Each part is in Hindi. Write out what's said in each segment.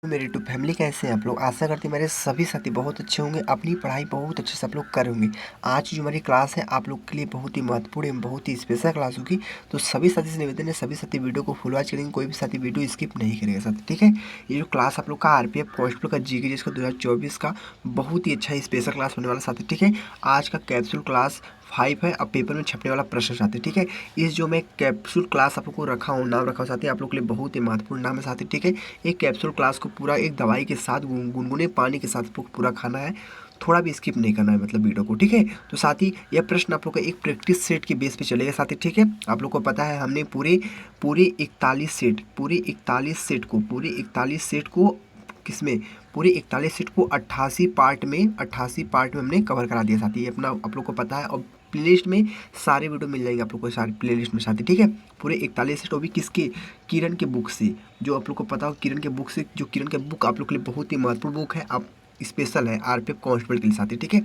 मेरी यूट्यूब फैमिली कैसे हैं आप लोग। आशा करते हैं मेरे सभी साथी बहुत अच्छे होंगे, अपनी पढ़ाई बहुत अच्छे से आप लोग कर होंगे। आज जो हमारी क्लास है आप लोग के लिए बहुत ही महत्वपूर्ण एवं बहुत ही स्पेशल क्लास होगी। तो सभी साथी से निवेदन है, सभी साथी वीडियो को फुल वॉच करेंगे, कोई भी साथी वीडियो स्किप नहीं करेगा साथी, ठीक है। ये जो क्लास आप लोग का आरपीएफ कांस्टेबल का जीके जिसका 2024 का बहुत ही अच्छा स्पेशल क्लास होने वाला साथी, ठीक है। आज का कैप्सूल क्लास 5 है। अब पेपर में छपने वाला प्रश्न साथी, ठीक है। इस जो मैं कैप्सूल क्लास आप लोग को रखा हूँ, नाम रखा हूँ साथी, आप लोग के लिए बहुत ही महत्वपूर्ण नाम है साथी, ठीक है। एक कैप्सूल क्लास को पूरा एक दवाई के साथ गुनगुने पानी के साथ आप लोग पूरा खाना है, थोड़ा भी स्किप नहीं करना है मतलब वीडियो को, ठीक है। तो साथी यह प्रश्न आप लोग का एक प्रैक्टिस सेट के बेस पे चलेगा साथी, ठीक है। आप लोग को पता है हमने पूरे पूरे 41 सेट को किसमें, पूरे 41 सेट को 88 पार्ट में हमने कवर करा दिया साथी, ये अपना आप लोग को पता है। और प्लेलिस्ट में सारे वीडियो मिल जाएंगे आप लोग को, सारे प्लेलिस्ट में साथी, ठीक है। पूरे 41 सेट, वो भी किसके, किरण के बुक से, जो आप लोग को पता हो किरण के बुक से, जो किरण के बुक आप लोग के लिए बहुत ही महत्वपूर्ण बुक है, आप स्पेशल है आरपीएफ कांस्टेबल के लिए साथी, ठीक है।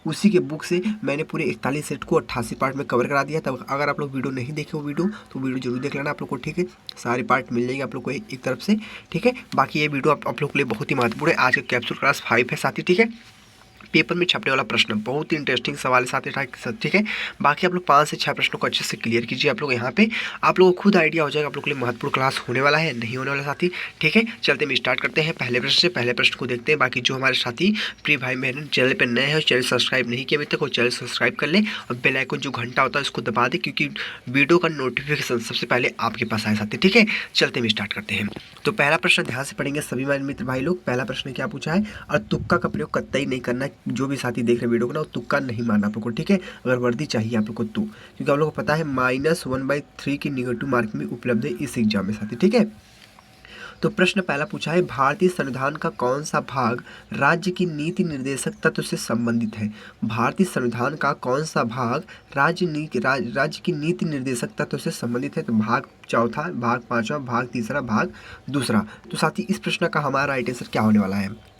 उसी के बुक से मैंने पूरे 41 सेट को 88 पार्ट में कवर करा दिया। तब अगर आप लोग वीडियो नहीं देखे हो वीडियो, तो वीडियो जरूर देख लेना आप लोग को, ठीक है। सारे पार्ट मिल जाएंगे आप लोग को एक तरफ से, ठीक है। बाकी ये वीडियो आप लोग के लिए बहुत ही महत्वपूर्ण है। आज का कैप्सूल क्लास 5 है साथी, ठीक है। पेपर में छपने वाला प्रश्न बहुत ही इंटरेस्टिंग सवाल है साथ ही, ठीक है। बाकी आप लोग 5 से 6 प्रश्नों को अच्छे से क्लियर कीजिए। आप लोग यहाँ पे आप लोगों को खुद आइडिया हो जाएगा आप लोग के लिए महत्वपूर्ण क्लास होने वाला है नहीं होने वाला साथी, ठीक है। चलते हम स्टार्ट करते हैं पहले प्रश्न से। पहले प्रश्न को देखते हैं। बाकी जो हमारे साथी प्रिय भाई बहन चैनल पर नए हैं, चैनल सब्सक्राइब नहीं किया अभी तक, वो चैनल सब्सक्राइब कर ले और बेल आइकन जो घंटा होता है उसको दबा दे, क्योंकि वीडियो का नोटिफिकेशन सबसे पहले आपके पास आए साथी, ठीक है। चलते हम स्टार्ट करते हैं। तो पहला प्रश्न ध्यान से पढ़ेंगे सभी हमारे मित्र भाई लोग। पहला प्रश्न क्या पूछा है, और तुक्का का प्रयोग कतई नहीं करना। जो भी साथी देख रहे वीडियो को ना, तुक्का नहीं मारना आप लोग को, ठीक है। अगर वर्दी चाहिए आप लोग को तो, क्योंकि आप लोग को पता है -1/3 की निगेटिव मार्किंग में उपलब्ध है इस एग्जाम में साथी, ठीक है। तो प्रश्न पहला पूछा है, भारतीय संविधान का कौन सा भाग राज्य की नीति निर्देशक तत्व से संबंधित है। भारतीय संविधान का कौन सा भाग राज्य की नीति निर्देशक तत्व से संबंधित है। तो भाग चौथा, भाग पांचवा, भाग तीसरा, भाग दूसरा। तो साथी इस प्रश्न का हमारा राइट आंसर क्या होने वाला है,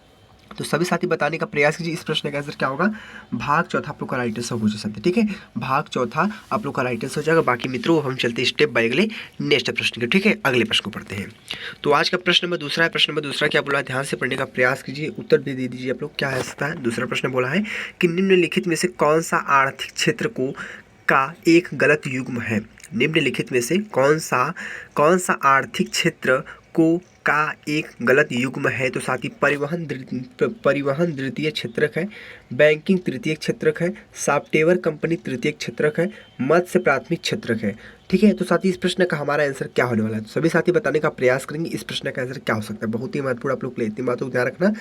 तो सभी साथी बताने का प्रयास कीजिए। इस प्रश्न का आंसर क्या होगा, भाग चौथा आप लोग का राइट आंसर हो सकता है, ठीक है। भाग चौथा आप लोग का राइट आंसर हो जाएगा। बाकी मित्रों हम चलते हैं स्टेप बाय अगले नेक्स्ट प्रश्न के, ठीक है। अगले प्रश्न को पढ़ते हैं। तो आज का प्रश्न नंबर दूसरा है। प्रश्न नंबर दूसरा क्या बोला है, ध्यान से पढ़ने का प्रयास कीजिए, उत्तर भी दे दीजिए आप लोग क्या है सकता है। दूसरा प्रश्न बोला है कि निम्नलिखित में से कौन सा आर्थिक क्षेत्र का एक गलत युग्म है। निम्नलिखित में से कौन सा आर्थिक क्षेत्र का एक गलत युग्म है। तो साथ ही परिवहन द्वितीय क्षेत्रक है, बैंकिंग तृतीय क्षेत्रक है, सॉफ्टवेयर कंपनी तृतीय क्षेत्रक है, मत्स्य प्राथमिक क्षेत्रक है, ठीक है। तो साथी इस प्रश्न का हमारा आंसर क्या होने वाला है, तो सभी साथी बताने का प्रयास करेंगे इस प्रश्न का आंसर क्या हो सकता है। बहुत ही महत्वपूर्ण आप लोग के लिए, इतनी बातों को ध्यान रखना।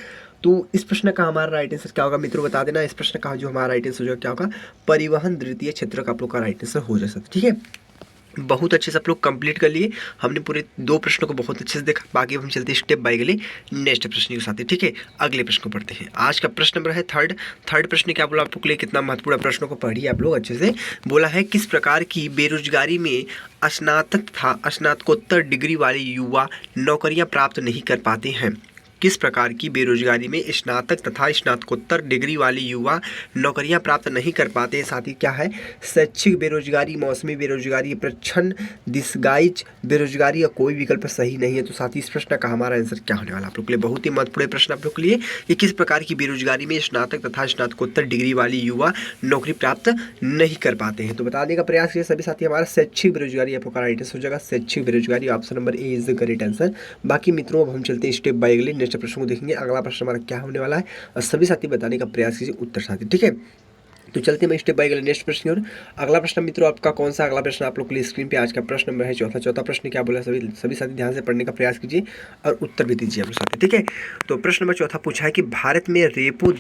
तो इस प्रश्न का हमारा राइट आंसर क्या होगा मित्रों, बता देना। इस प्रश्न का जो हमारा राइट आंसर क्या होगा, परिवहन द्वितीय क्षेत्रक आप लोग का राइट आंसर हो जा सकता है, ठीक है। बहुत अच्छे से आप लोग कंप्लीट कर लिए। हमने पूरे 2 प्रश्नों को बहुत अच्छे से देखा। बाकी हम चलते स्टेप बाय अगले नेक्स्ट प्रश्न के साथ, ठीक है। अगले प्रश्न को पढ़ते हैं। आज का प्रश्न नंबर है थर्ड प्रश्न क्या बोला आप लोग के लिए, कितना महत्वपूर्ण प्रश्नों को पढ़िए आप लोग अच्छे से। बोला है किस प्रकार की बेरोजगारी में स्नातक तथा स्नातकोत्तर डिग्री वाले युवा नौकरियां प्राप्त नहीं कर पाते हैं। किस प्रकार की बेरोजगारी में स्नातक तथा स्नातकोत्तर डिग्री वाले युवा नौकरियां प्राप्त नहीं कर पाते हैं। साथ ही क्या है, शैक्षिक बेरोजगारी, मौसमी बेरोजगारी, प्रच्छन्न डिसगाइज बेरोजगारी, या कोई विकल्प सही नहीं है। तो साथ ही इस प्रश्न का हमारा आंसर क्या होने वाला आप लोग के लिए, बहुत ही महत्वपूर्ण प्रश्न आप लोग के लिए। ये किस प्रकार की बेरोजगारी में स्नातक तथा स्नातकोत्तर डिग्री वाले युवा नौकरी प्राप्त नहीं कर पाते हैं। तो बताने का प्रयास किया सभी साथी, हमारा शैक्षिक बेरोजगारी आप लोग का राइट आंसर हो जाएगा। शैक्षिक बेरोजगारी option number A is the correct answer. बाकी मित्रों अब हम चलते हैं स्टेप बाय अगले नेक्स्ट प्रश्न को देखेंगे। अगला प्रश्न हमारा क्या होने वाला है और सभी साथी बताने का प्रयास कीजिए उत्तर साथी, ठीक है। तो चलते हैं स्टेप बाय अगले नेक्स्ट प्रश्न और अगला प्रश्न मित्रों आपका कौन सा अगला प्रश्न आप लोग के लिए स्क्रीन पे आज का प्रश्न नंबर है चौथा प्रश्न क्या बोला, सभी साथी ध्यान से पढ़ने का प्रयास कीजिए और उत्तर भी दीजिए आप लोग साथी, ठीक है। तो प्रश्न नंबर चौथा पूछा है कि भारत में रेपो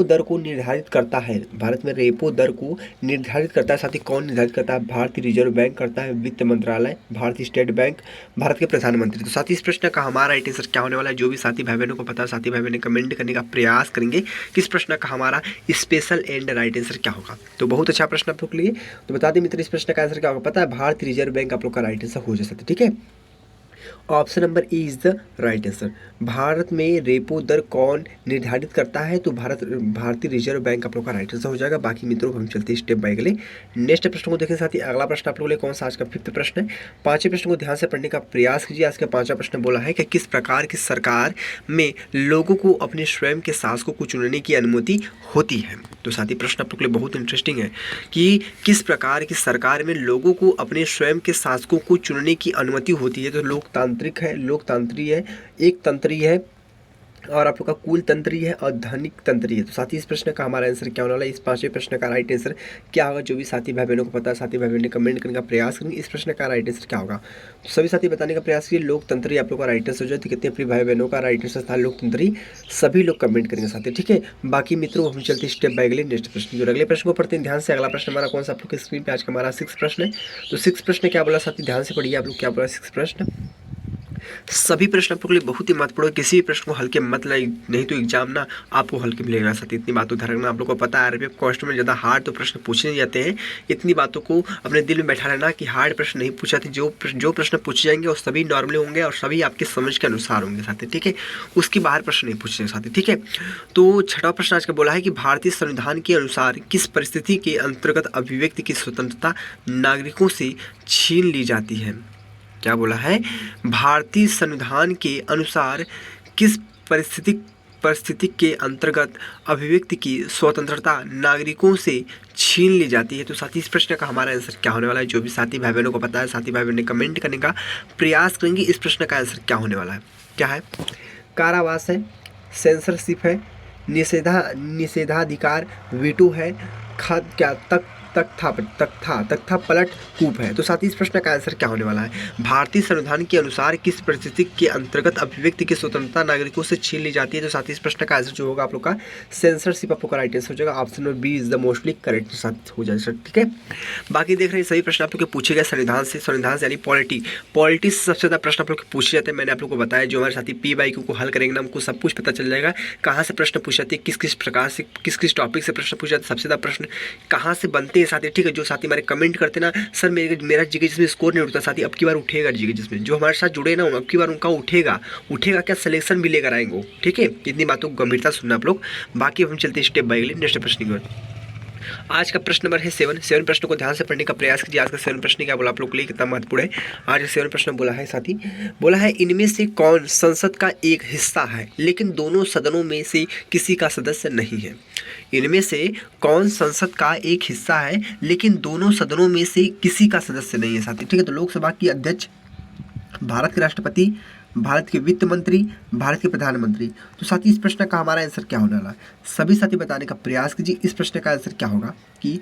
दर को निर्धारित करता है। भारत में रेपो दर को निर्धारित करता है साथी, कौन निर्धारित करता है, भारतीय रिजर्व बैंक करता है, वित्त मंत्रालय, भारतीय स्टेट बैंक, भारत के प्रधानमंत्री। तो साथी इस प्रश्न का हमारा राइट आंसर क्या होने वाला है, जो भी साथी भाई बहनों को पता है साथी भाई बहन कमेंट करने का प्रयास करेंगे किस प्रश्न का हमारा स्पेशल एंड राइट आंसर क्या होगा। तो बहुत अच्छा प्रश्न आप लोग के लिए। तो बता दें मित्र इस प्रश्न का आंसर क्या होगा, पता है, भारतीय रिजर्व बैंक आप लोग का राइट आंसर हो जा सकता है, ठीक है। Option number A is the right answer. Bharat में रेपो दर कौन निर्धारित करता है? तो भारतीय रिजर्व बैंक आप लोग का राइट आंसर हो जाएगा। बाकी मित्रों हम चलते हैं स्टेप बाय अगले नेक्स्ट प्रश्न को देखें। साथ ही अगला प्रश्न आप लोगों के लिए कौन सा आज का 5th प्रश्न है। 5वें प्रश्न को ध्यान से पढ़ने का प्रयास कीजिए। आज का 5वां प्रश्न बोला है कि किस प्रकार की सरकार में लोगों को अपने स्वयं के शासकों को चुनने की अनुमति होती है? तो साथ ही प्रश्न आप लोग के लिए बहुत इंटरेस्टिंग है कि किस प्रकार की सरकार में लोगों को अपने स्वयं के शासकों को चुनने की अनुमति होती है? तो लोकतांत्रिक है, लोकतांत्रिक है, एक तंत्री है और आप लोग का कुल तंत्री है और धनिक तंत्री है। तो साथी इस प्रश्न का हमारा आंसर क्या होने वाला है? इस 5वें प्रश्न का राइट आंसर क्या होगा? जो भी साथी भाई बहनों को पता है साथी भाई बहनों ने कमेंट करने का प्रयास करेंगे इस प्रश्न का राइट आंसर क्या होगा। तो सभी साथी बताने का प्रयास कीजिए। लोकतंत्री आप लोग का राइट आंसर हो जाए तो कितने अपने भाई बहनों का राइट आंसर था लोकतंत्री, सभी लोग कमेंट करेंगे साथी, ठीक है। बाकी मित्रों हम चलते स्टेप बाय अगले नेक्स्ट प्रश्न जो अगले प्रश्न को पढ़ते हैं ध्यान से। अगला प्रश्न हमारा कौन सा आप लोग की स्क्रीन पे आज का हमारा 6 प्रश्न है। तो 6 प्रश्न क्या बोला साथी ध्यान से पढ़िए आप लोग क्या बोला 6 प्रश्न। सभी प्रश्न आपके लिए बहुत ही महत्वपूर्ण है। किसी भी प्रश्न को हल्के मत लाइए, नहीं तो एग्जाम ना आपको हल्के मिलेगा साथी। इतनी बातों ध्यान रखना। आप लोग को पता है आरबीएफ क्वेश्चन में ज़्यादा हार्ड तो प्रश्न पूछे नहीं जाते हैं। इतनी बातों को अपने दिल में बैठा रहना कि हार्ड प्रश्न नहीं पूछा थे। जो प्रश्न पूछे जाएंगे वो सभी नॉर्मल होंगे और सभी आपकी समझ के अनुसार होंगे साथी, ठीक है। उसके बाहर प्रश्न नहीं पूछे साथी, ठीक है। तो 6वां प्रश्न आज का बोला है कि भारतीय संविधान के अनुसार किस परिस्थिति के अंतर्गत अभिव्यक्ति की स्वतंत्रता नागरिकों से छीन ली जाती है? क्या बोला है? भारतीय संविधान के अनुसार किस परिस्थिति के अंतर्गत अभिव्यक्ति की स्वतंत्रता नागरिकों से छीन ली जाती है? तो साथी इस प्रश्न का हमारा आंसर क्या होने वाला है? जो भी साथी भाई बहनों को पता है साथी भाई बहनों कमेंट करने का प्रयास करेंगे इस प्रश्न का आंसर क्या होने वाला है। क्या है? कारावास है, सेंसरशिप है, निषेधाधिकार, वीटो है, क्या तख्ता पलट कूप है। तो साथ ही इस प्रश्न का आंसर क्या होने वाला है? भारतीय संविधान के अनुसार किस परिस्थिति के अंतर्गत अभिव्यक्ति की स्वतंत्रता नागरिकों से छीन ली जाती है? तो साथ ही इस प्रश्न का आंसर जो होगा आप लोग का सेंसरशिप आप लोग का राइट आंसर हो जाएगा। Option number B is the mostly correct साथ हो जाएगा, ठीक है। बाकी देख रहे हैं सभी प्रश्न आप लोग के पूछे गए संविधान से यानी पॉलिटी से सबसे ज़्यादा प्रश्न आप लोग पूछे जाते हैं। मैंने आप लोग को बताया जो हमारे साथी PYQ को हल करेंगे ना हमको सब कुछ पता चल जाएगा कहाँ से प्रश्न पूछे जाते हैं, किस प्रकार से किस टॉपिक से प्रश्न पूछे जाते हैं, सबसे ज़्यादा प्रश्न कहाँ से बनते हैं साथी, ठीक है। जो साथी हमारे कमेंट करते ना सर मेरा जीके जिसमें स्कोर नहीं उठता साथी अब की बार उठेगा। जीके जिसमें जो हमारे साथ जुड़े ना अब की बार उनका उठेगा क्या सिलेक्शन भी लेकर आएंगे, ठीक है। इतनी बातों को गंभीरता सुनना आप लोग। बाकी हम चलते हैं स्टेप बाय अगले नेक्स्ट प्रश्न की ओर। आज का प्रश्न नंबर है 7 प्रश्न को ध्यान से पढ़ने का प्रयास कीजिए। आज का 7 प्रश्न क्या बोला आप लोग के लिए कितना महत्वपूर्ण है। आज का 7 प्रश्न बोला है साथी, बोला है इनमें से कौन संसद का एक हिस्सा है लेकिन दोनों सदनों में से किसी का सदस्य नहीं है? इनमें से कौन संसद का एक हिस्सा है लेकिन दोनों सदनों में से किसी का सदस्य नहीं है साथी, ठीक है। तो लोकसभा की अध्यक्ष, भारत के राष्ट्रपति, भारत के वित्त मंत्री, भारत के प्रधानमंत्री। तो साथी इस प्रश्न का हमारा आंसर क्या होने वाला है? सभी साथी बताने का प्रयास कीजिए इस प्रश्न का आंसर क्या होगा कि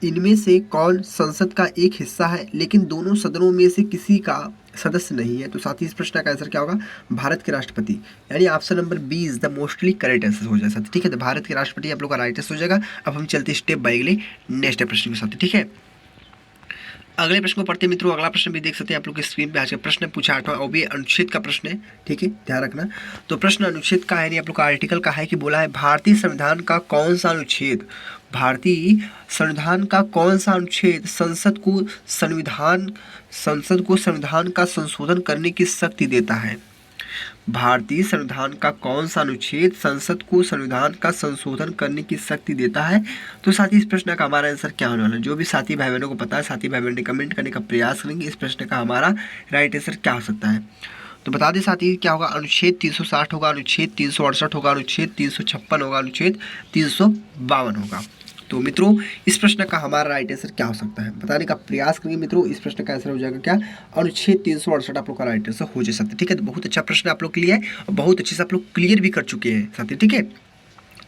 इनमें से कौन संसद का एक हिस्सा है लेकिन दोनों सदनों में से किसी का सदस्य नहीं है? तो साथी इस प्रश्न का आंसर क्या होगा? भारत के राष्ट्रपति, यानी option number B is the mostly correct answer हो जाएगा साथी, ठीक है। तो भारत के राष्ट्रपति आप लोग का राइट आंसर हो जाएगा। अब हम चलते स्टेप बाय अगले नेक्स्ट प्रश्न के साथ, ठीक है। अगले प्रश्न को पढ़ते मित्रों। अगला प्रश्न भी देख सकते हैं आप लोग की स्क्रीन पे। आज का प्रश्न पूछा 8वां और भी अनुच्छेद का प्रश्न है, ठीक है, ध्यान रखना। तो प्रश्न अनुच्छेद का है नहीं आप लोग का आर्टिकल का है कि बोला है भारतीय संविधान का कौन सा अनुच्छेद संसद को संविधान का संशोधन करने की शक्ति देता है? भारतीय संविधान का कौन सा अनुच्छेद संसद को संविधान का संशोधन करने की शक्ति देता है? तो साथी इस प्रश्न का हमारा आंसर क्या होने वाला है? जो भी साथी भाई बहनों को पता है साथी भाई बहनों कमेंट करने का प्रयास करेंगे इस प्रश्न का हमारा राइट आंसर क्या हो सकता है। तो बता दें साथी क्या होगा? अनुच्छेद 360 होगा, अनुच्छेद 368 होगा, अनुच्छेद 356 होगा, अनुच्छेद 352 होगा। तो मित्रों इस प्रश्न का हमारा राइट आंसर क्या हो सकता है बताने का प्रयास करेंगे मित्रों। इस प्रश्न का आंसर हो जाएगा क्या? अनुच्छेद 368 आप लोग का राइट आंसर हो जा सकता है, ठीक है। तो बहुत अच्छा प्रश्न आप लोग के लिए है और बहुत अच्छे से आप लोग क्लियर भी कर चुके हैं साथी, ठीक है।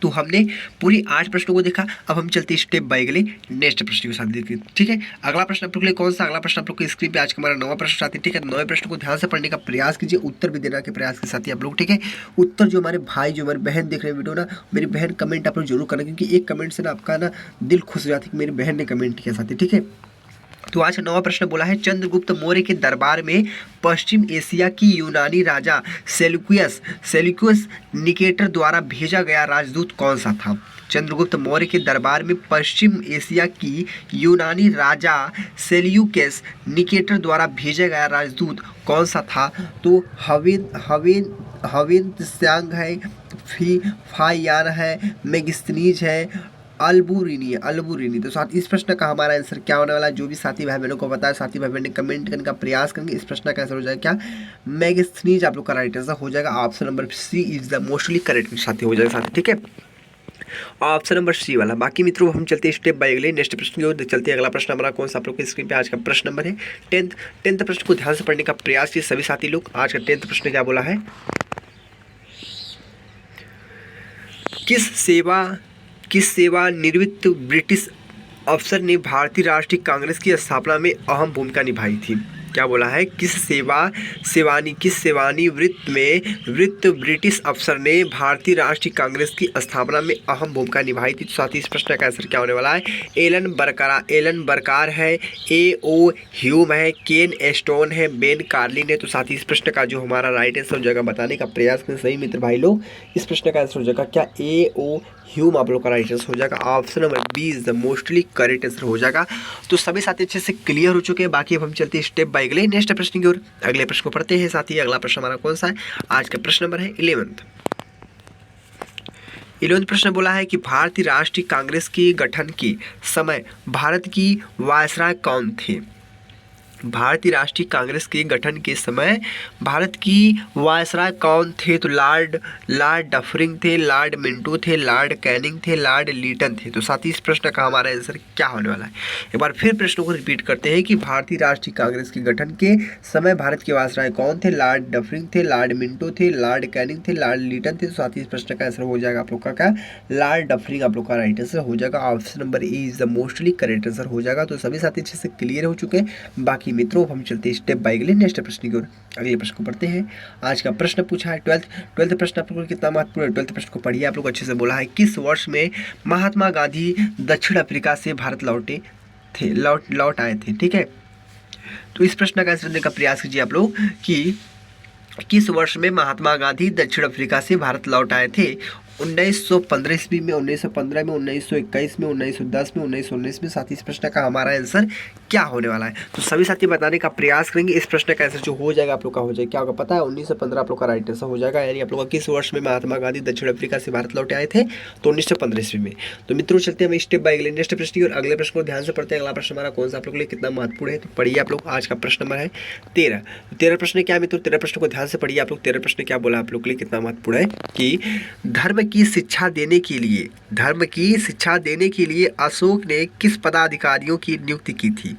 तो हमने पूरी 8 प्रश्नों को देखा। अब हम चलते स्टेप बाय अगले नेक्स्ट प्रश्न के साथ देखते हैं, ठीक है। अगला प्रश्न आप लोग के लिए कौन सा? अगला प्रश्न आप लोग की स्क्रीन पे आज का हमारा 9वां प्रश्न साथी, ठीक है। 9वें प्रश्न को ध्यान से पढ़ने का प्रयास कीजिए, उत्तर भी देने के प्रयास के साथ ही आप लोग, ठीक है। उत्तर जो हमारे भाई जो हमारी बहन देख रहे हैं वीडियो ना, मेरी बहन कमेंट आप लोग जरूर करना क्योंकि एक कमेंट से ना आपका ना दिल खुश हो जाता है कि मेरी बहन ने कमेंट किया साथी, ठीक है। तो आज का 9वां प्रश्न बोला है, चंद्रगुप्त मौर्य के दरबार में पश्चिम एशिया की यूनानी राजा सेल्यूकस निकेटर द्वारा भेजा गया राजदूत कौन सा था? चंद्रगुप्त मौर्य के दरबार में पश्चिम एशिया की यूनानी राजा सेल्यूकस निकेटर द्वारा भेजा गया राजदूत कौन सा था? तो हवेन त्सांग है, फायान है, मेगिस्तीनीज है, अल्बुरिनी। तो साथ इस प्रश्न का हमारा आंसर क्या होने वाला है? जो भी साथी भाई बहनों को बताया, साथी भाई बहन ने कमेंट करने का प्रयास करेंगे। इस प्रश्न का आंसर हो जाएगा क्या? मेगिस्तीनीज आप लोग का राइट आंसर हो जाएगा। Option number C is the mostly correct साथी हो जाएगा साथी, ठीक है, ऑप्शन नंबर सी वाला। बाकी मित्रों हम चलते हैं स्टेप बाय अगले नेक्स्ट प्रश्न की ओर चलते हैं। अगला प्रश्न हमारा कौन सा आप लोग की स्क्रीन पे आज का प्रश्न नंबर है 10th प्रश्न को ध्यान से पढ़ने का प्रयास किए सभी साथी लोग। आज का 10th प्रश्न क्या बोला है? किस सेवानिवृत्त ब्रिटिश अफसर ने भारतीय राष्ट्रीय कांग्रेस की स्थापना में अहम भूमिका निभाई थी? क्या बोला है? किस सेवानिवृत्त ब्रिटिश अफसर ने भारतीय राष्ट्रीय कांग्रेस की स्थापना में अहम भूमिका निभाई थी? तो साथ ही इस प्रश्न का आंसर क्या होने वाला है? एलन बरकार है, A.O. ह्यूम है, केन एस्टोन है, बेन कार्लिन है। तो साथ ही इस प्रश्न का जो हमारा राइट आंसर हो जाएगा बताने का प्रयास करें सही मित्र भाई लोग। इस प्रश्न का आंसर हो जाएगा क्या? A.O. ह्यूम आप लोग का राइट आंसर हो जाएगा। Option number B is the mostly correct answer हो जाएगा। तो सभी साथी अच्छे से क्लियर हो चुके हैं। बाकी अब हम चलते हैं स्टेप बाय अगले नेक्स्ट प्रश्न की ओर। अगले प्रश्न को पढ़ते हैं साथी। अगला प्रश्न हमारा कौन सा है? आज का प्रश्न नंबर है 11th प्रश्न बोला है कि भारतीय राष्ट्रीय कांग्रेस के गठन के समय भारत की वायसराय कौन थे? भारतीय राष्ट्रीय कांग्रेस के गठन के समय भारत की वायसराय कौन थे? तो लॉर्ड डफरिंग थे, लॉर्ड मिंटो थे, लॉर्ड कैनिंग थे, लॉर्ड लीटन थे। तो साथ ही इस प्रश्न का हमारा आंसर क्या होने वाला है? एक बार फिर प्रश्नों को रिपीट करते हैं कि भारतीय राष्ट्रीय कांग्रेस के गठन के समय भारत के वायसराय कौन थे? लॉर्ड डफरिंग थे, लॉर्ड मिंटो थे, लॉर्ड कैनिंग थे, लॉर्ड लीटन थे। तो साथ ही इस प्रश्न का आंसर हो जाएगा आप लोग का क्या? लॉर्ड डफरिंग आप लोग का राइट आंसर हो जाएगा। Option number A is the mostly correct answer हो जाएगा। तो सभी साथी अच्छे से क्लियर हो चुके हैं। बाकी मित्रों हम चलते हैं स्टेप बाय अगले नेक्स्ट प्रश्न की ओर। अगले प्रश्न को पढ़ते हैं। आज का प्रश्न पूछा है 12th प्रश्न आप लोगों को कितना महत्वपूर्ण है? 12th प्रश्न को पढ़िए आप लोग अच्छे से। बोला है किस वर्ष में महात्मा गांधी दक्षिण अफ्रीका से भारत लौट आए थे? ठीक है, तो इस प्रश्न का आंसर देने का प्रयास कीजिए आप लोग कि किस वर्ष में महात्मा गांधी दक्षिण अफ्रीका से भारत लौट आए थे? 1915 ईस्वी में, 1915 में, 1921 में, 1910 में, 1919 में। साथ ही इस प्रश्न का हमारा आंसर क्या होने वाला है? तो सभी साथी बताने का प्रयास करेंगे। इस प्रश्न का आंसर जो हो जाएगा आप लोग का हो जाएगा क्या होगा पता है? 1915 आप लोग का राइट आंसर हो जाएगा। यानी आप लोग का किस वर्ष में महात्मा गांधी दक्षिण अफ्रीका से भारत लौटे आए थे? तो 1915 ईस्वी में। तो मित्रों चलते हैं हम स्टेप बाय नेक्स्ट प्रश्न की और अगले प्रश्न को ध्यान से पढ़ते हैं। अगला प्रश्न हमारा कौन सा आप लोग के लिए कितना महत्वपूर्ण है? तो पढ़िए आप लोग। आज का प्रश्न नंबर है 13 प्रश्न क्या है मित्रों? 13 प्रश्न को ध्यान से पढ़िए आप लोग। 13 प्रश्न क्या बोला आप लोग के लिए कितना महत्वपूर्ण है कि धर्म की शिक्षा देने के लिए अशोक ने किस पदाधिकारियों की नियुक्ति की थी?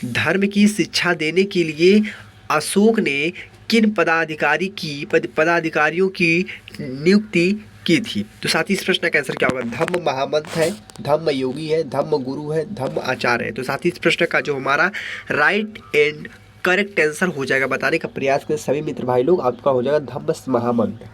धर्म की शिक्षा देने के लिए अशोक ने किन पदाधिकारियों की नियुक्ति की थी? तो साथ ही इस प्रश्न का आंसर क्या होगा? धम्म महामंत्र है, धम्म योगी है, धम्म गुरु है, धम्म आचार्य है। तो साथ ही इस प्रश्न का जो हमारा राइट एंड करेक्ट आंसर हो जाएगा बताने का प्रयास करें सभी मित्र भाई लोग। आपका हो जाएगा धम्म महामंत्र।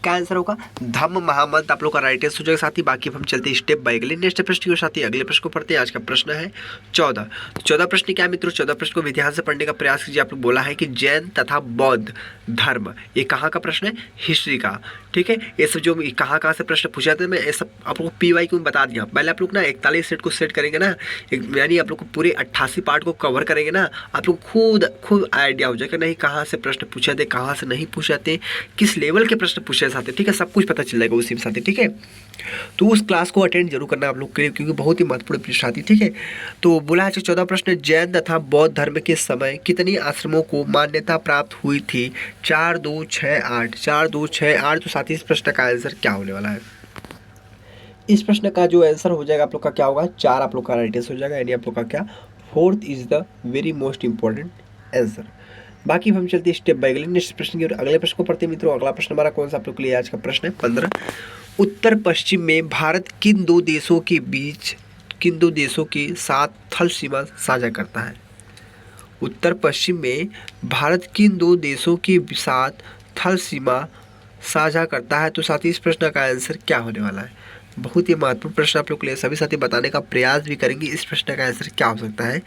क्या आंसर होगा? धम्म महामंत्र आप लोग का राइट आंसर हो जाएगा साथी। बाकी हम चलते हैं स्टेप बाय अगले नेक्स्ट प्रश्न की साथी। अगले प्रश्न को पढ़ते हैं। आज का प्रश्न है 14। तो 14 प्रश्न क्या है मित्रों? 14 प्रश्न को भी ध्यान से पढ़ने का प्रयास कीजिए। आप लोग बोला है कि जैन तथा बौद्ध धर्म, ये कहाँ का प्रश्न है? हिस्ट्री का। ठीक है, ये सब जो कहाँ से प्रश्न पूछा था मैं ये सब आप लोग को PY क्यों बता दिया। पहले आप लोग ना 41 सेट को सेट करेंगे ना, यानी आप लोग को पूरे 88 पार्ट को कवर करेंगे ना, आप लोग खुद आइडिया हो जाएगा नहीं कहाँ से प्रश्न पूछे थे, कहाँ से नहीं पूछे थे, किस लेवल के प्रश्न पूछे जाते। ठीक है, सब कुछ पता चल जाएगा उसी में साथी। ठीक है, तो उस क्लास को अटेंड जरूर करना आप लोग के लिए क्योंकि बहुत ही महत्वपूर्ण प्रश्न आती। ठीक है, तो बोला है 14 प्रश्न, जैन तथा बौद्ध धर्म के समय कितनी आश्रमों को मान्यता प्राप्त हुई थी? 4 2 6 8 4 2 6 8। तो साथ ही इस प्रश्न का आंसर क्या होने वाला है? इस प्रश्न का जो आंसर हो जाएगा आप लोग का क्या होगा? 4 आप लोग का राइट आंसर हो जाएगा। यानी आप लोग का क्या 4th is the very most important answer. बाकी हम चलते हैं स्टेप बाय नेक्स्ट प्रश्न की और अगले प्रश्न को पढ़ते हैं मित्रों। अगला प्रश्न हमारा कौन सा आप लोग के लिए आज का प्रश्न है 15। उत्तर पश्चिम में भारत किन दो देशों के साथ थल सीमा साझा करता है? उत्तर पश्चिम में भारत किन दो देशों के साथ थल सीमा साझा करता है? तो साथ ही इस प्रश्न का आंसर क्या होने वाला है? बहुत ही महत्वपूर्ण प्रश्न आप लोग के लिए सभी साथी बताने का प्रयास भी करेंगे। इस प्रश्न का आंसर क्या हो सकता है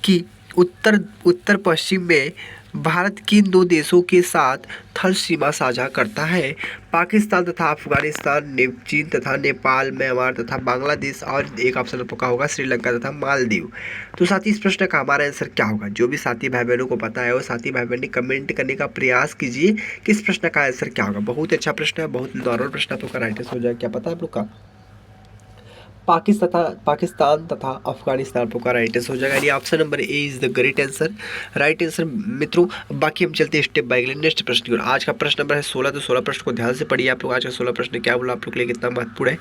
कि उत्तर पश्चिम में भारत किन दो देशों के साथ थल सीमा साझा करता है? पाकिस्तान तथा अफगानिस्तान, चीन तथा नेपाल, म्यांमार तथा बांग्लादेश, और एक ऑप्शन आपका होगा श्रीलंका तथा मालदीव। तो साथी इस प्रश्न का हमारा आंसर क्या होगा? जो भी साथी भाई बहनों को पता है वो साथी भाई बहन कमेंट करने का प्रयास कीजिए कि इस प्रश्न का आंसर क्या होगा। बहुत अच्छा प्रश्न है, बहुत नॉर्मल प्रश्न आप लोग का राइट आंसर हो जाएगा। क्या पता है आप लोग का? पाकिस्तान तथा अफगानिस्तान आपका राइट आंसर हो जाएगा, यानी option number A is the great answer, right answer मित्रों। बाकी हम चलते हैं स्टेप बाय स्टेप नेक्स्ट प्रश्न की ओर। आज का प्रश्न नंबर है 16, तो 16 प्रश्न को ध्यान से पढ़िए आप लोग। आज का 16 प्रश्न क्या बोला आप लोग के लिए, कितना महत्वपूर्ण है।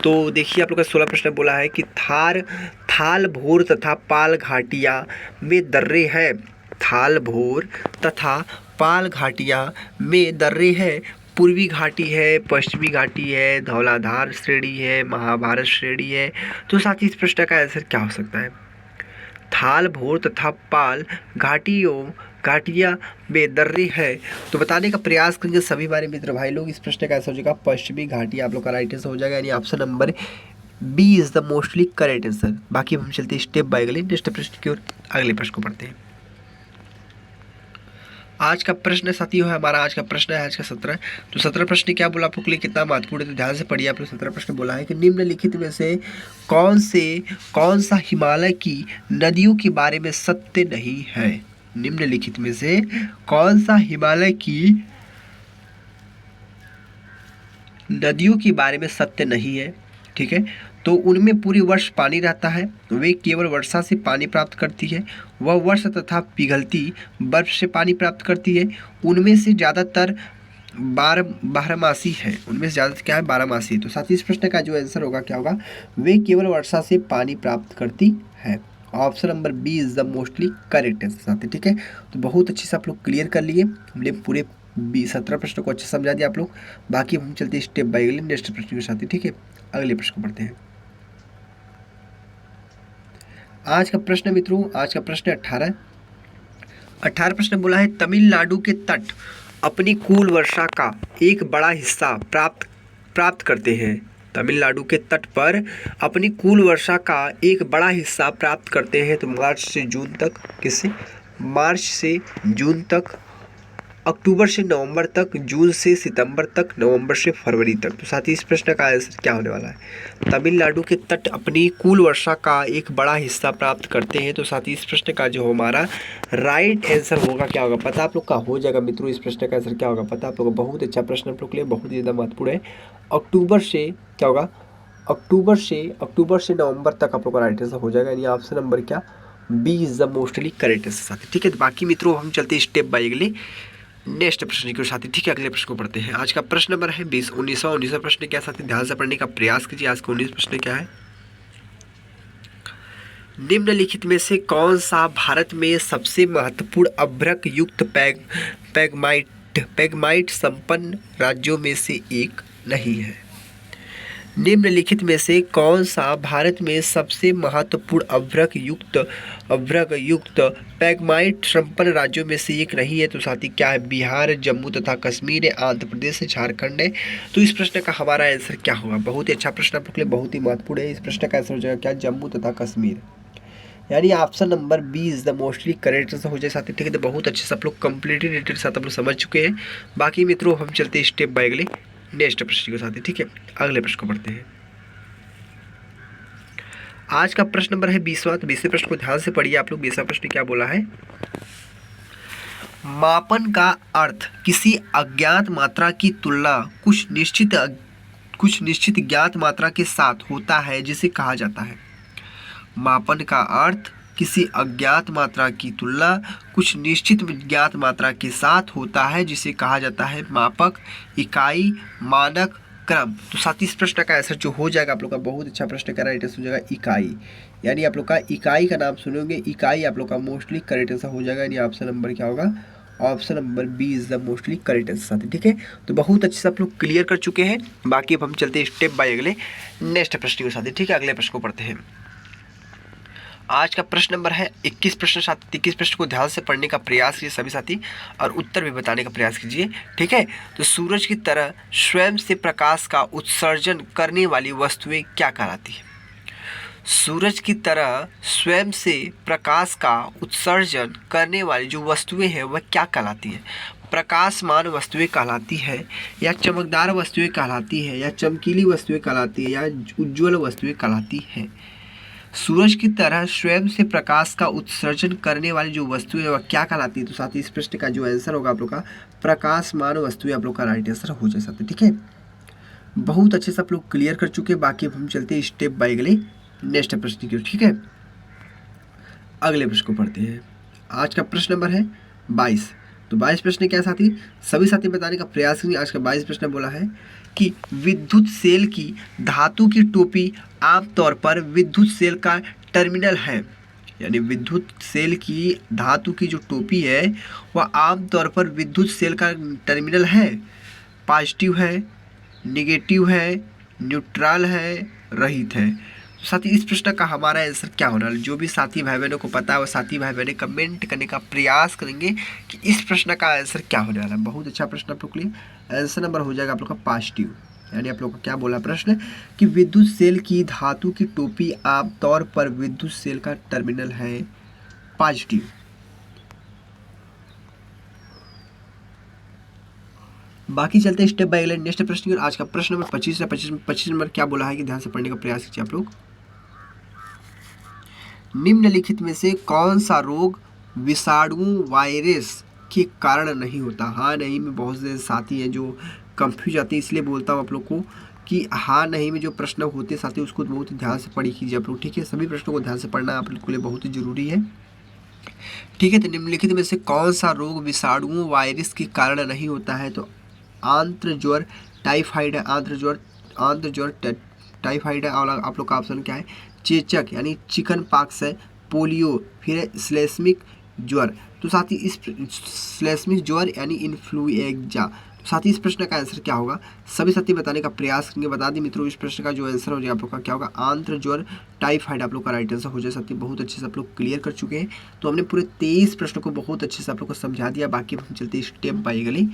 तो देखिए आप लोग का 16 प्रश्न बोला है कि थाल भोर तथा पाल घाटिया में दर्रे हैं। थाल भोर तथा पाल घाटिया में दर्रे हैं। पूर्वी घाटी है, पश्चिमी घाटी है, धौलाधार श्रेणी है, महाभारत श्रेणी है। तो साथ ही इस प्रश्न का आंसर क्या हो सकता है? थाल भोर तथा पाल घाटिया में दर्रे है। तो बताने का प्रयास करेंगे सभी हमारे मित्र भाई लोग। इस प्रश्न का आंसर हो जाएगा पश्चिमी घाटी, आप लोग का राइट आंसर हो जाएगा, यानी option number B is the mostly correct answer. बाकी हम चलते हैं स्टेप बाय स्टेप नेक्स्ट प्रश्न की ओर। अगले प्रश्न को पढ़ते हैं। आज का प्रश्न साथियों है हमारा, आज का प्रश्न है आज का 17। तो 17 प्रश्न क्या बोला आप लोग के लिए, कितना महत्वपूर्ण है, तो ध्यान से पढ़िए आप लोग। 17 प्रश्न बोला है कि निम्नलिखित में से कौन सा हिमालय की नदियों के बारे में सत्य नहीं है? निम्नलिखित में से कौन सा हिमालय की नदियों के बारे में सत्य नहीं है? ठीक है, तो उनमें पूरे वर्ष पानी रहता है, वे केवल वर्षा से पानी प्राप्त करती है, वह वर्ष तथा पिघलती बर्फ से पानी प्राप्त करती है। उनमें से ज़्यादातर बारहमासी है, उनमें से ज़्यादा क्या है? बारहमासी। तो साथ ही इस प्रश्न का जो आंसर होगा क्या होगा? वे केवल वर्षा से पानी प्राप्त करती है। Option number B is the mostly correct answer साथी। ठीक है, तो बहुत अच्छे से आप लोग क्लियर कर लिए, हमने पूरे 17 प्रश्न को अच्छे समझा दिया आप लोग। बाकी हम चलते हैं स्टेप बाय स्टेप नेक्स्ट प्रश्न के साथ। ठीक है, अगले प्रश्न को पढ़ते हैं। आज का प्रश्न मित्रों, आज का प्रश्न 18 प्रश्न बोला है तमिलनाडु के तट अपनी कुल वर्षा का एक बड़ा हिस्सा प्राप्त करते हैं। तमिलनाडु के तट पर अपनी कुल वर्षा का एक बड़ा हिस्सा प्राप्त करते हैं। तो मार्च से जून तक, किससे? मार्च से जून तक, अक्टूबर से नवंबर तक, जून से सितंबर तक, नवंबर से फरवरी तक। तो साथ ही इस प्रश्न का आंसर क्या होने वाला है? तमिलनाडु के तट अपनी कुल वर्षा का एक बड़ा हिस्सा प्राप्त करते हैं। तो साथ ही इस प्रश्न का जो हमारा राइट आंसर होगा क्या होगा पता आप लोग का हो जाएगा मित्रों। इस प्रश्न का आंसर क्या होगा पता आप लोग को? बहुत अच्छा प्रश्न आप लोग के लिए, बहुत ही ज़्यादा महत्वपूर्ण है। अक्टूबर से क्या होगा? अक्टूबर से नवंबर तक आप लोग का राइट आंसर हो जाएगा, यानी ऑप्शन नंबर क्या? B is the mostly correct answer साथी। ठीक है, तो बाकी मित्रों हम चलते हैं स्टेप बाय अगले नेक्स्ट प्रश्न के साथी। ठीक है, अगले प्रश्न को पढ़ते हैं। आज का प्रश्न नंबर है 19वां प्रश्न क्या साथी, ध्यान से पढ़ने का प्रयास कीजिए। आज का 19 प्रश्न क्या है? निम्नलिखित में से कौन सा भारत में सबसे महत्वपूर्ण अभ्रक युक्त पैगमाइट संपन्न राज्यों में से एक नहीं है? निम्नलिखित में से कौन सा भारत में सबसे महत्वपूर्ण अभ्रक युक्त पैगमाइट संपन्न राज्यों में से एक नहीं है? तो साथी क्या है? बिहार, जम्मू तथा कश्मीर है, आंध्र प्रदेश है, झारखंड है। तो इस प्रश्न का हमारा आंसर क्या होगा? बहुत ही अच्छा प्रश्न आप लोग के लिए, बहुत ही महत्वपूर्ण है। इस प्रश्न का आंसर हो जाएगा क्या? जम्मू तथा कश्मीर, यानी option number B is the mostly correct answer हो जाए साथी। ठीक है, तो बहुत अच्छे से आप लोग कंप्लीटली डिटेल साथ आप लोग समझ चुके हैं। बाकी मित्रों हम चलते हैं स्टेप बाय अगले नेक्स्ट प्रश्न के साथ। ठीक है, अगले प्रश्न को पढ़ते हैं। आज का प्रश्न नंबर है 20वां। तो 20वें प्रश्न को ध्यान से पढ़िए आप लोग। 20वां प्रश्न क्या बोला है? मापन का अर्थ किसी अज्ञात मात्रा की तुलना कुछ निश्चित ज्ञात मात्रा के साथ होता है जिसे कहा जाता है। मापन का अर्थ किसी अज्ञात मात्रा की तुलना कुछ निश्चित ज्ञात मात्रा के साथ होता है जिसे कहा जाता है मापक, इकाई, मानक, क्रम। तो साथ ही इस प्रश्न का आंसर जो हो जाएगा आप लोग का, बहुत अच्छा प्रश्न का राइट आंसर हो जाएगा इकाई, यानी आप लोग का इकाई का नाम सुनोगे, इकाई आप लोग का मोस्टली करेक्ट आंसर हो जाएगा, यानी ऑप्शन नंबर क्या होगा? Option number B is the mostly correct answer साथी। ठीक है, तो बहुत अच्छे से आप लोग क्लियर कर चुके हैं। बाकी अब हम चलते हैं स्टेप बाय अगले नेक्स्ट प्रश्न के साथ। ठीक है, अगले प्रश्न को पढ़ते हैं। आज का प्रश्न नंबर है 21 प्रश्न। साथी 21 प्रश्न को ध्यान से पढ़ने का प्रयास कीजिए सभी साथी, और उत्तर भी बताने का प्रयास कीजिए, ठीक है। तो सूरज की तरह स्वयं से प्रकाश का उत्सर्जन करने वाली वस्तुएं क्या कहलाती है? सूरज की तरह स्वयं से प्रकाश का उत्सर्जन करने वाली जो वस्तुएं हैं वह क्या कहलाती हैं? प्रकाशमान वस्तुएं कहलाती है, या चमकदार वस्तुएं कहलाती है, या चमकीली वस्तुएं कहलाती है, या उज्ज्वल वस्तुएं कहलाती हैं? सूरज की तरह स्वयं से प्रकाश का उत्सर्जन करने वाली जो वस्तुएं है वह क्या कहलाती है? तो साथ ही इस प्रश्न का जो आंसर होगा आप लोग का प्रकाशमान वस्तुएं आप लोग का राइट आंसर हो जाए साथी, ठीक है। बहुत अच्छे से आप लोग क्लियर कर चुके हैं। बाकी अब हम चलते हैं स्टेप बाय अगले नेक्स्ट प्रश्न की ओर, ठीक है। अगले प्रश्न को पढ़ते हैं। आज का प्रश्न नंबर है 22। तो 22 प्रश्न क्या साथी, सभी साथी बताने का प्रयास करेंगे। आज का 22 प्रश्न बोला है कि विद्युत सेल की धातु की टोपी आमतौर पर विद्युत सेल का टर्मिनल है। यानी विद्युत सेल की धातु की जो टोपी है वह आमतौर पर विद्युत सेल का टर्मिनल है। पॉजिटिव है, निगेटिव है, न्यूट्रल है, रहित है। साथी इस प्रश्न का हमारा आंसर क्या होना है? जो भी साथी भाई बहनों को पता है वो साथी भाई बहनें कमेंट करने का प्रयास करेंगे कि इस प्रश्न का आंसर क्या होने वाला है। बहुत अच्छा प्रश्न आप लोग के लिए। आंसर नंबर हो जाएगा आप लोग का पॉजिटिव। यानी आप लोग का क्या बोला प्रश्न कि विद्युत सेल की धातु की टोपी आमतौर पर विद्युत सेल का टर्मिनल है, पॉजिटिव। बाकी चलते हैं स्टेप बाय अगले नेक्स्ट प्रश्न की। आज का प्रश्न नंबर 25 है। 25 नंबर क्या बोला है कि ध्यान से पढ़ने का प्रयास कीजिए आप लोग। निम्नलिखित में से कौन सा रोग विषाणु वायरस के कारण नहीं होता? हाँ नहीं में बहुत से साथी हैं जो कंफ्यूज आते हैं, इसलिए बोलता हूँ आप लोग को कि हाँ नहीं में जो प्रश्न होते साथी उसको बहुत ध्यान से पढ़ी कीजिए आप लोग, ठीक है। सभी प्रश्नों को ध्यान से पढ़ना आप लोग के लिए बहुत ही जरूरी है, ठीक है। तो निम्नलिखित में से कौन सा रोग विषाणु वायरस के कारण नहीं होता है? तो आंत्र ज्वर टाइफाइड है, आंत्र ज्वर टाइफाइड है। और आप लोग का ऑप्शन क्या है? चेचक यानी चिकन पॉक्स है, पोलियो, फिर है श्लेष्मिक ज्वर। तो साथ ही इस श्लेष्मिक ज्वर यानी इन्फ्लुएंजा। तो साथ ही इस प्रश्न का आंसर क्या होगा सभी साथी बताने का प्रयास करेंगे। बता दें मित्रों इस प्रश्न का जो आंसर हो जाएगा आप लोग का क्या होगा? आंत्र ज्वर टाइफाइड आप लोग का राइट आंसर हो जाए साथी। बहुत अच्छे से आप लोग क्लियर कर चुके हैं। तो हमने पूरे 23 प्रश्नों को बहुत अच्छे से आप लोग को समझा दिया। बाकी हम चलते स्टेप बाय अगले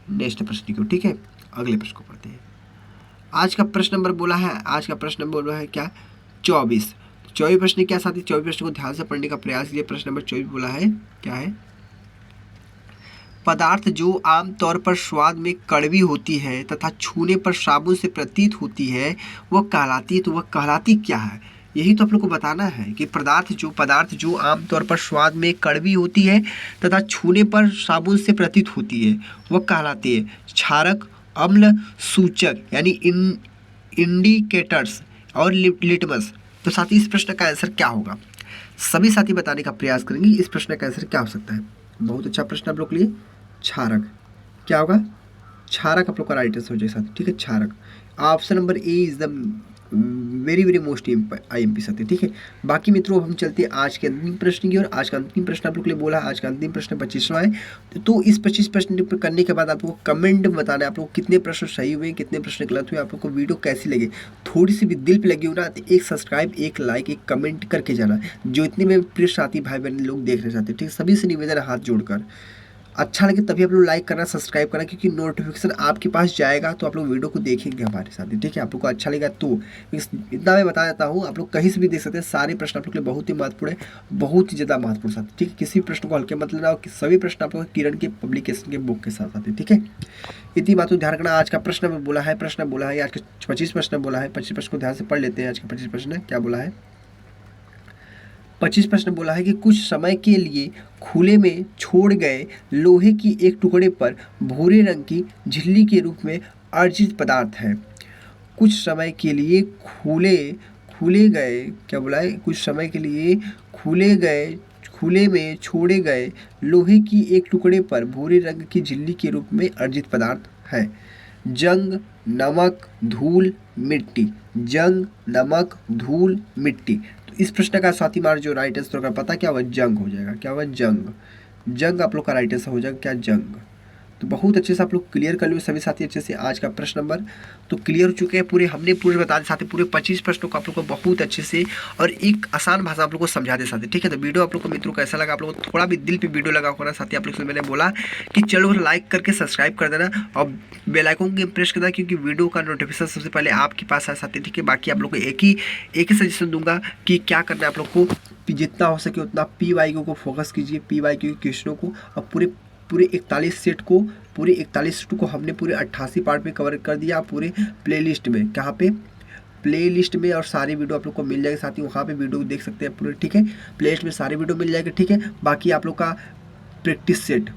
नेक्स्ट प्रश्न की, ठीक है। अगले प्रश्न को पढ़ते हैं। आज का प्रश्न नंबर बोला है, आज का प्रश्न नंबर बोला है क्या? 24। 24 प्रश्न क्या साथी? 24 प्रश्न को ध्यान से पढ़ने का प्रयास कीजिए। प्रश्न नंबर 24 बोला है क्या है? पदार्थ जो आमतौर पर स्वाद में कड़वी होती है तथा छूने पर साबुन से प्रतीत होती है वह कहलाती है। तो वह कहलाती क्या है? यही तो आप लोग को बताना है कि पदार्थ जो आमतौर पर स्वाद में कड़वी होती है तथा छूने पर साबुन से प्रतीत होती है वह कहलाती है क्षारक, अम्ल, सूचक यानी इंडिकेटर्स और लिटमस। तो साथी इस प्रश्न का आंसर क्या होगा सभी साथी बताने का प्रयास करेंगे। इस प्रश्न का आंसर क्या हो सकता है? बहुत अच्छा प्रश्न आप लोग के लिए। क्षारक क्या होगा? क्षारक आप लोग का राइट आंसर हो जाएगा, ठीक है। क्षारक option number A is the very most IMP साथी, ठीक है। बाकी मित्रों हम चलते हैं आज के अंतिम प्रश्न की और आज का अंतिम प्रश्न आप लोग के लिए बोला। आज का अंतिम प्रश्न 25वां है। तो इस 25 प्रश्न करने के बाद आप लोग को कमेंट में बताना है आप लोग कितने प्रश्न सही हुए, कितने प्रश्न गलत हुए, आप लोग को वीडियो कैसी लगी। थोड़ी सी भी दिल पे लगी हो ना तो एक सब्सक्राइब, एक लाइक, एक कमेंट करके जाना, जो इतने में प्रिय साथी भाई बहन लोग देखना चाहते हैं, ठीक है। सभी से निवेदन हाथ जोड़कर अच्छा लगे तभी आप लोग लाइक करना, सब्सक्राइब करना, क्योंकि नोटिफिकेशन आपके पास जाएगा तो आप लोग वीडियो को देखेंगे हमारे साथ, ठीक है। आप लोग को अच्छा लगेगा तो इतना मैं बता देता हूँ, आप लोग कहीं से भी देख सकते हैं। सारे प्रश्न आप लोग के लिए बहुत ही महत्वपूर्ण है, बहुत ही ज़्यादा महत्वपूर्ण साथ, ठीक है। किसी प्रश्न को हल्के मत लेना और सभी प्रश्न आप लोग किरण के पब्लिकेशन के बुक के साथ आते हैं, ठीक है। इतनी बात को ध्यान रखना। आज का प्रश्न बोला है आज का 25 प्रश्न बोला है। 25 प्रश्न को ध्यान से पढ़ लेते हैं। आज का 25 प्रश्न क्या बोला है? 25 प्रश्न बोला है कि कुछ समय के लिए खुले में छोड़ गए लोहे की एक टुकड़े पर भूरे रंग की झिल्ली के रूप में अर्जित पदार्थ है। कुछ समय के लिए खुले गए क्या बोला है? कुछ समय के लिए खुले में छोड़े गए लोहे की एक टुकड़े पर भूरे रंग की झिल्ली के रूप में अर्जित पदार्थ है। जंग, नमक, धूल, मिट्टी। जंग, नमक, धूल, मिट्टी। तो इस प्रश्न का साथी मार जो राइट आंसर का पता क्या होगा? जंग हो जाएगा। क्या होगा? जंग। जंग आप लोग का राइट आंसर हो जाएगा क्या? जंग। तो बहुत अच्छे से आप लोग क्लियर कर लो सभी साथी अच्छे से। आज का प्रश्न नंबर तो क्लियर हो चुके हैं पूरे, हमने पूरे बता दिए साथी, पूरे 25 प्रश्नों को आप लोग को बहुत अच्छे से और एक आसान भाषा आप लोग को समझा दे साथी, ठीक है। तो वीडियो आप लोग को मित्रों कैसा लगा, आप लोग को थोड़ा भी दिल पे वीडियो लगा होगा साथी, आप लोग से मैंने बोला कि चलो लाइक करके सब्सक्राइब कर देना और बेल आइकन को प्रेस कर देना, क्योंकि वीडियो का नोटिफिकेशन सबसे पहले आपके पास आए साथी, ठीक है। बाकी आप लोग को एक ही सजेशन दूंगा कि क्या करना है आप लोग को, जितना हो सके उतना PYQ को फोकस कीजिए, PYQ के क्वेश्चनों को, और पूरे 41 सेट को, पूरे 41 सेट को हमने पूरे 88 पार्ट में कवर कर दिया पूरे प्लेलिस्ट में। कहाँ पे? प्लेलिस्ट में, और सारी वीडियो आप लोग को मिल जाएगी साथी, वहाँ पे वीडियो देख सकते हैं पूरे, ठीक है। प्लेलिस्ट में सारी वीडियो मिल जाएगी, ठीक है। बाकी आप लोग का प्रैक्टिस सेट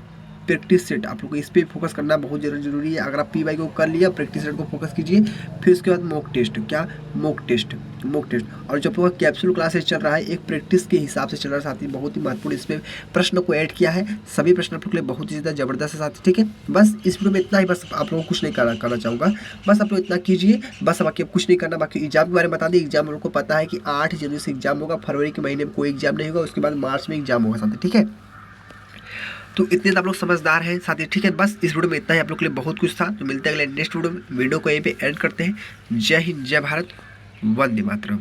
आप लोग को इस पर फोकस करना बहुत जरूरी है। अगर आप PYQ को कर लिया, प्रैक्टिस सेट को फोकस कीजिए। फिर उसके बाद मॉक टेस्ट, क्या मॉक टेस्ट। और जो आप लोग का कैप्सूल क्लासेस चल रहा है, एक प्रैक्टिस के हिसाब से चल रहा है साथी, बहुत ही महत्वपूर्ण इसमें प्रश्न को ऐड किया है। सभी प्रश्न आप लोग के लिए बहुत ही ज़्यादा जबरदस्त है साथी, ठीक है। बस इस वीडियो में इतना ही, बस आप लोगों को कुछ नहीं करना चाहूँगा, बस आप लोग इतना कीजिए बस, बाकी अब कुछ नहीं करना। बाकी एग्जाम के बारे में बता दें, एग्जाम हम लोग को पता है कि 8 जनवरी से एग्जाम होगा, फरवरी के महीने में कोई एग्जाम नहीं होगा, उसके बाद मार्च में एग्जाम होगा साथी, ठीक है। तो इतने तो आप लोग समझदार हैं साथी, ठीक है। बस इस वीडियो में इतना ही, आप लोग के लिए बहुत कुछ था। तो मिलते हैं अगले नेक्स्ट वीडियो में। वीडियो को यहीं पे एंड करते हैं। जय हिंद, जय भारत, वंदे मातरम।